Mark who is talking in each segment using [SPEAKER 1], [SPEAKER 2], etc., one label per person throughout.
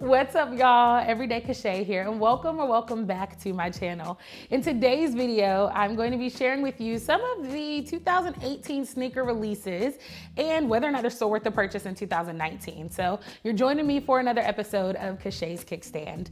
[SPEAKER 1] What's up, y'all? Everyday Kashay here, and welcome back to my channel. In today's video, I'm going to be sharing with you some of the 2018 sneaker releases and whether or not they're still worth the purchase in 2019. So you're joining me for another episode of Kashay's Kickstand.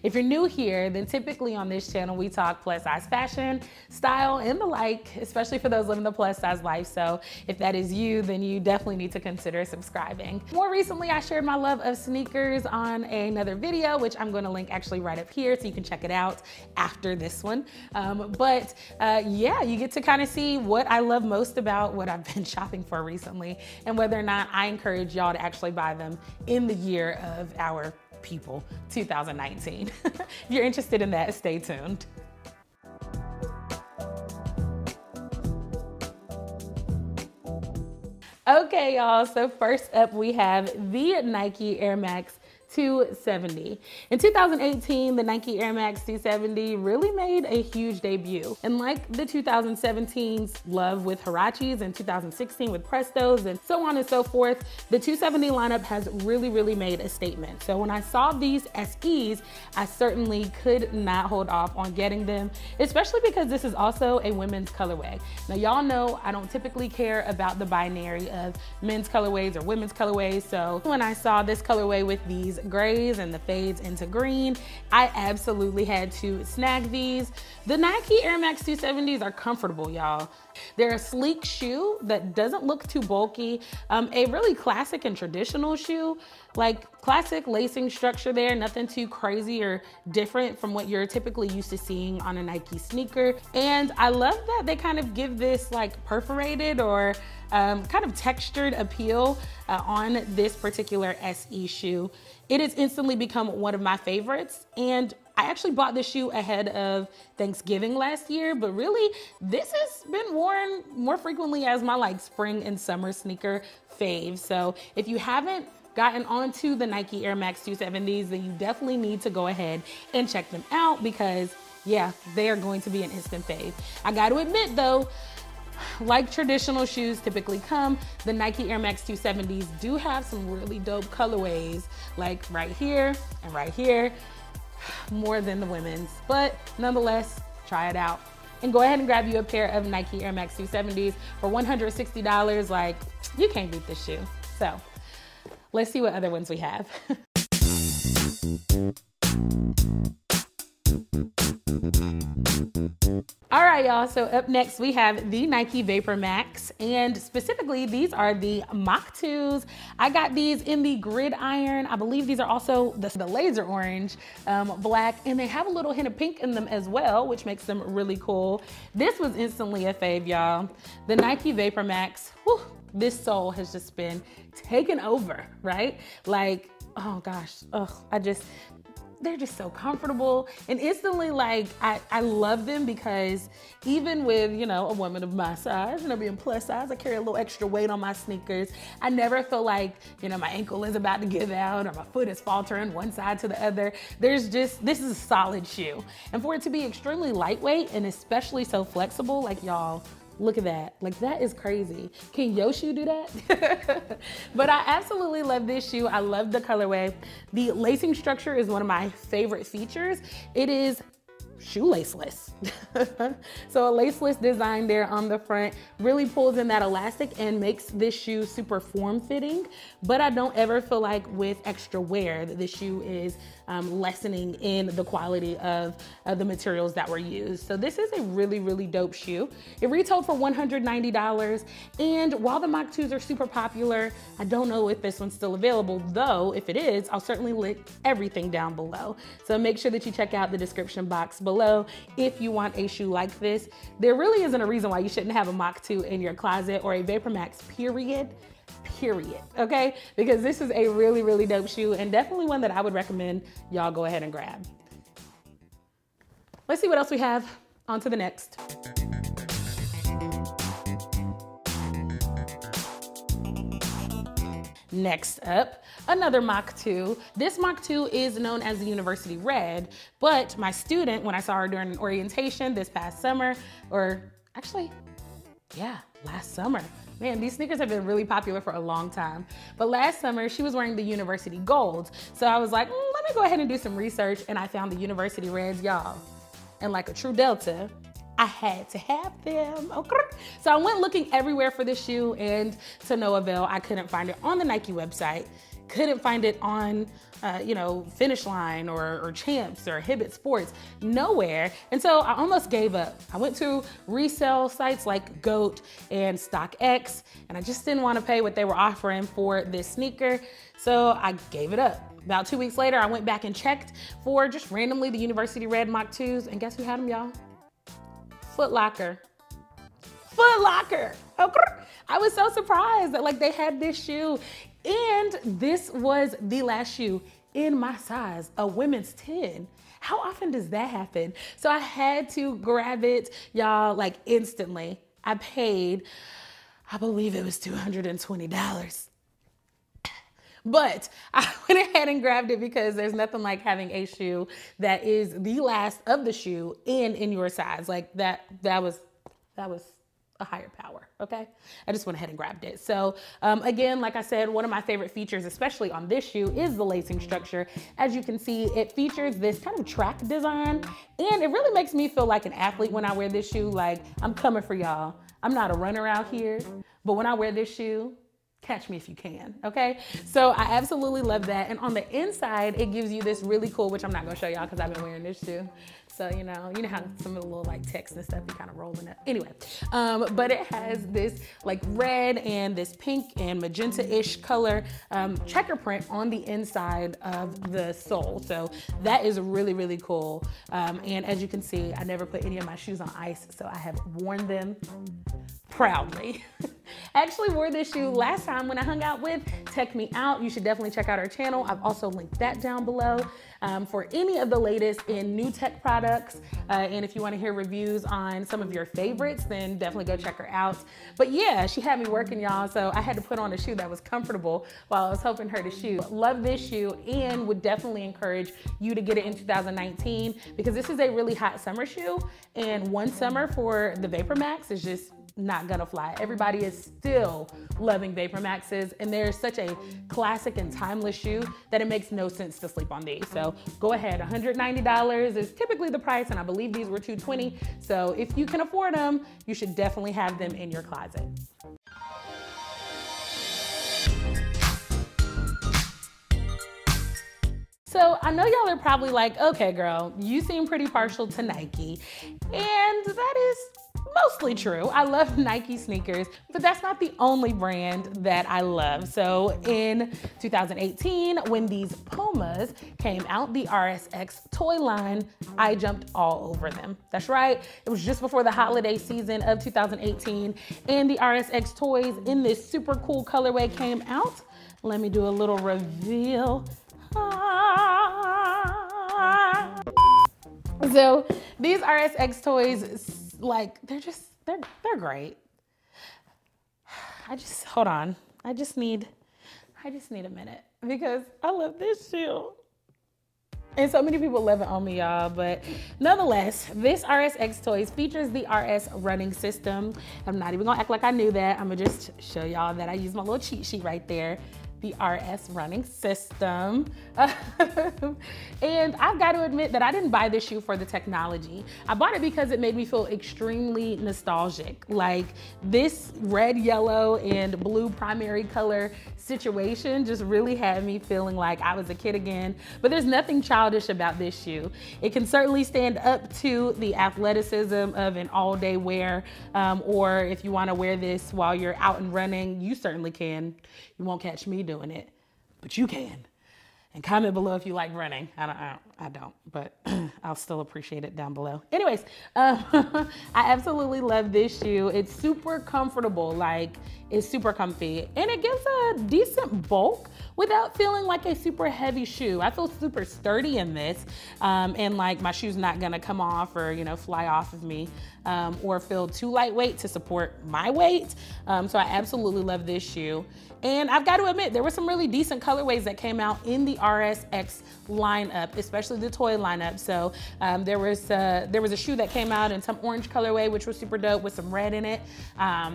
[SPEAKER 1] If you're new here, then typically on this channel, we talk plus size fashion, style, and the like, especially for those living the plus size life. So if that is you, then you definitely need to consider subscribing. More recently, I shared my love of sneakers on another video, which I'm gonna link actually right up here so you can check it out after this one. Yeah, you get to kind of see what I love most about what I've been shopping for recently and whether or not I encourage y'all to actually buy them in the year of our people, 2019. If you're interested in that, stay tuned. Okay, y'all, so first up we have the Nike Air Max 270. In 2018, the Nike Air Max 270 really made a huge debut. And like the 2017's love with Huaraches and 2016 with Prestos and so on and so forth, the 270 lineup has really made a statement. So when I saw these SEs, I certainly could not hold off on getting them, especially because this is also a women's colorway. Now, y'all know I don't typically care about the binary of men's colorways or women's colorways. So when I saw this colorway with these grays and the fades into green, I absolutely had to snag these. The Nike Air Max 270s are comfortable, y'all. They're a sleek shoe that doesn't look too bulky, a really classic and traditional shoe, like classic lacing structure there, nothing too crazy or different from what you're typically used to seeing on a Nike sneaker. And I love that they kind of give this like perforated or kind of textured appeal on this particular SE shoe. It has instantly become one of my favorites, and I actually bought this shoe ahead of Thanksgiving last year, but really this has been worn more frequently as my like spring and summer sneaker fave. So if you haven't gotten onto the Nike Air Max 270s, then you definitely need to go ahead and check them out because yeah, they are going to be an instant fave. I got to admit though, like traditional shoes typically come, the Nike Air Max 270s do have some really dope colorways, like right here and right here, more than the women's, but nonetheless, try it out. And go ahead and grab you a pair of Nike Air Max 270s for $160. Like, you can't beat this shoe. So let's see what other ones we have. All right, y'all, so up next we have the Nike Vapormax, and specifically these are the Moc 2s. I got these in the gridiron. I believe these are also the laser orange, black, and they have a little hint of pink in them as well, which makes them really cool. This was instantly a fave, y'all. The Nike Vapormax, whew, this sole has just been taken over, right? Like, oh gosh, they're just so comfortable, and instantly, like, I love them because even with, you know, a woman of my size, you know, being plus size, I carry a little extra weight on my sneakers. I never feel like, you know, my ankle is about to give out or my foot is faltering one side to the other. This is a solid shoe. And for it to be extremely lightweight and especially so flexible, like, y'all, look at that. Like, that is crazy. Can your shoe do that? But I absolutely love this shoe. I love the colorway. The lacing structure is one of my favorite features. It is shoelaceless. So a laceless design there on the front really pulls in that elastic and makes this shoe super form-fitting, but I don't ever feel like with extra wear that this shoe is lessening in the quality of the materials that were used. So this is a really dope shoe. It retailed for $190, and while the Moc 2s are super popular, I don't know if this one's still available, though if it is, I'll certainly link everything down below. So make sure that you check out the description box below if you want a shoe like this. There really isn't a reason why you shouldn't have a Moc 2 in your closet or a Vapormax period, okay? Because this is a really dope shoe and definitely one that I would recommend y'all go ahead and grab. Let's see what else we have. On to the next. Next up, another Moc 2. This Moc 2 is known as the University Red, but my student, when I saw her during an orientation this past summer, or actually, yeah, last summer. Man, these sneakers have been really popular for a long time. But last summer, she was wearing the University Golds. So I was like, let me go ahead and do some research, and I found the University Reds, y'all. And like a true Delta, I had to have them, okay? So I went looking everywhere for this shoe, and to no avail. I couldn't find it on the Nike website, couldn't find it on, Finish Line or Champs or Hibbett Sports, nowhere. And so I almost gave up. I went to resale sites like GOAT and StockX, and I just didn't want to pay what they were offering for this sneaker. So I gave it up. About 2 weeks later, I went back and checked for just randomly the University Red Moc 2s, and guess who had them, y'all? Foot Locker. Foot Locker. Okay. I was so surprised that like they had this shoe, and this was the last shoe in my size, a women's 10. How often does that happen? So I had to grab it, y'all, like instantly. I paid, I believe it was $220. But I went ahead and grabbed it because there's nothing like having a shoe that is the last of the shoe and in your size. Like that was a higher power, okay? I just went ahead and grabbed it. So again, like I said, one of my favorite features, especially on this shoe, is the lacing structure. As you can see, it features this kind of track design, and it really makes me feel like an athlete when I wear this shoe. Like, I'm coming for y'all. I'm not a runner out here, but when I wear this shoe, catch me if you can, okay? So I absolutely love that. And on the inside, it gives you this really cool, which I'm not gonna show y'all because I've been wearing this shoe. So, you know how some of the little like text and stuff, you kind of rolling it. Anyway, but it has this like red and this pink and magenta-ish color checker print on the inside of the sole. So that is really, really cool. And as you can see, I never put any of my shoes on ice, so I have worn them proudly. I actually wore this shoe last time when I hung out with Tech Me Out. You should definitely check out our channel. I've also linked that down below for any of the latest in new tech products. And if you want to hear reviews on some of your favorites, then definitely go check her out. But yeah, she had me working, y'all, so I had to put on a shoe that was comfortable while I was helping her to shoe. Love this shoe and would definitely encourage you to get it in 2019 because this is a really hot summer shoe, and one summer for the Vapormax is just not gonna fly. Everybody is still loving Vapormaxes, and they're such a classic and timeless shoe that it makes no sense to sleep on these. So go ahead, $190 is typically the price, and I believe these were $220. So if you can afford them, you should definitely have them in your closet. So I know y'all are probably like, okay, girl, you seem pretty partial to Nike, and that is mostly true. I love Nike sneakers, but that's not the only brand that I love. So in 2018, when these PUMAs came out, the RSX toy line, I jumped all over them. That's right. It was just before the holiday season of 2018, and the RSX toys in this super cool colorway came out. Let me do a little reveal. So these RSX toys, like, they're great. Hold on. I just need a minute because I love this shoe. And so many people love it on me, y'all, but nonetheless, this RSX Toys features the RS running system. I'm not even gonna act like I knew that. I'm gonna just show y'all that I use my little cheat sheet right there. The RS running system. And I've got to admit that I didn't buy this shoe for the technology. I bought it because it made me feel extremely nostalgic. Like, this red, yellow, and blue primary color situation just really had me feeling like I was a kid again. But there's nothing childish about this shoe. It can certainly stand up to the athleticism of an all-day wear, or if you want to wear this while you're out and running, you certainly can. You won't catch me doing it, but you can. And comment below if you like running. I don't, but I'll still appreciate it down below. Anyways, I absolutely love this shoe. It's super comfortable, like it's super comfy, and it gives a decent bulk without feeling like a super heavy shoe. I feel super sturdy in this, and like my shoe's not gonna come off or, you know, fly off of me, or feel too lightweight to support my weight. So I absolutely love this shoe. And I've got to admit, there were some really decent colorways that came out in the RSX lineup, especially the toy lineup. So there was a shoe that came out in some orange colorway, which was super dope, with some red in it.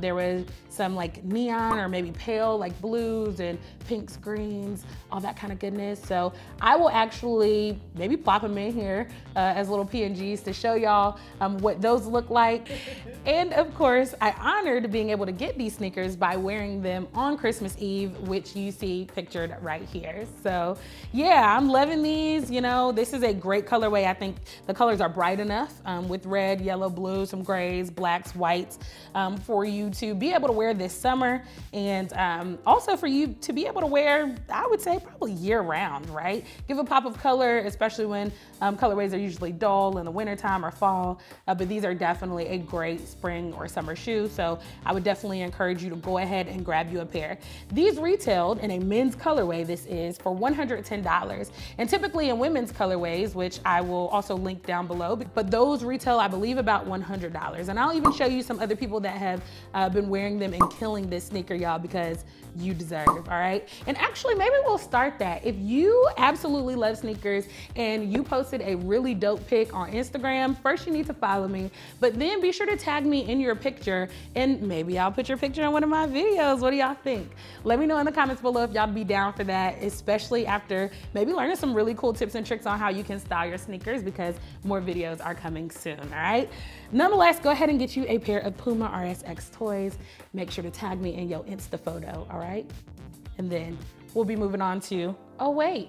[SPEAKER 1] There was some like neon or maybe pale like blues and pinks, greens, all that kind of goodness. So I will actually maybe plop them in here as little PNGs to show y'all what those look like. And of course, I honored being able to get these sneakers by wearing them on Christmas Eve, which you see pictured right here. So yeah, I'm loving these. You know, this is a great colorway. I think the colors are bright enough with red, yellow, blue, some grays, blacks, whites, for you to be able to wear this summer, and also for you to be able to wear, I would say, probably year round, right? Give a pop of color, especially when colorways are usually dull in the wintertime or fall, but these are definitely a great spring or summer shoe. So I would definitely encourage you to go ahead and grab you a pair. These retailed in a men's colorway, this is, for $110. And typically in women's colorways, which I will also link down below, but those retail, I believe, about $100. And I'll even show you some other people that have been wearing them and killing this sneaker, y'all, because you deserve, all right? And actually, maybe we'll start that. If you absolutely love sneakers and you posted a really dope pic on Instagram, first you need to follow me, but then be sure to tag me in your picture, and maybe I'll put your picture in one of my videos. What do y'all think? Let me know in the comments below if y'all be down for that, especially after maybe learning some really cool tips and tricks on how you can style your sneakers, because more videos are coming soon, all right? Nonetheless, go ahead and get you a pair of PUMA RSX toys. Make sure to tag me in your Insta photo, all right? And then we'll be moving on to, oh wait,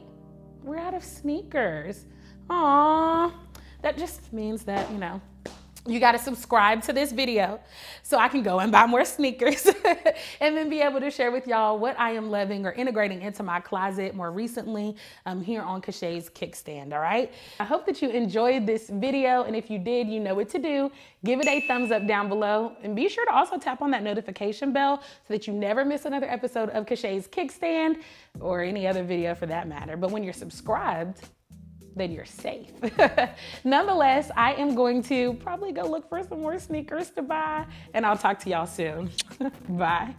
[SPEAKER 1] we're out of sneakers. Aww, that just means that, you know, you gotta subscribe to this video so I can go and buy more sneakers and then be able to share with y'all what I am loving or integrating into my closet more recently here on Kashay's Kickstand, all right? I hope that you enjoyed this video, and if you did, you know what to do. Give it a thumbs up down below, and be sure to also tap on that notification bell so that you never miss another episode of Kashay's Kickstand, or any other video for that matter. But when you're subscribed, then you're safe. Nonetheless, I am going to probably go look for some more sneakers to buy, and I'll talk to y'all soon. Bye.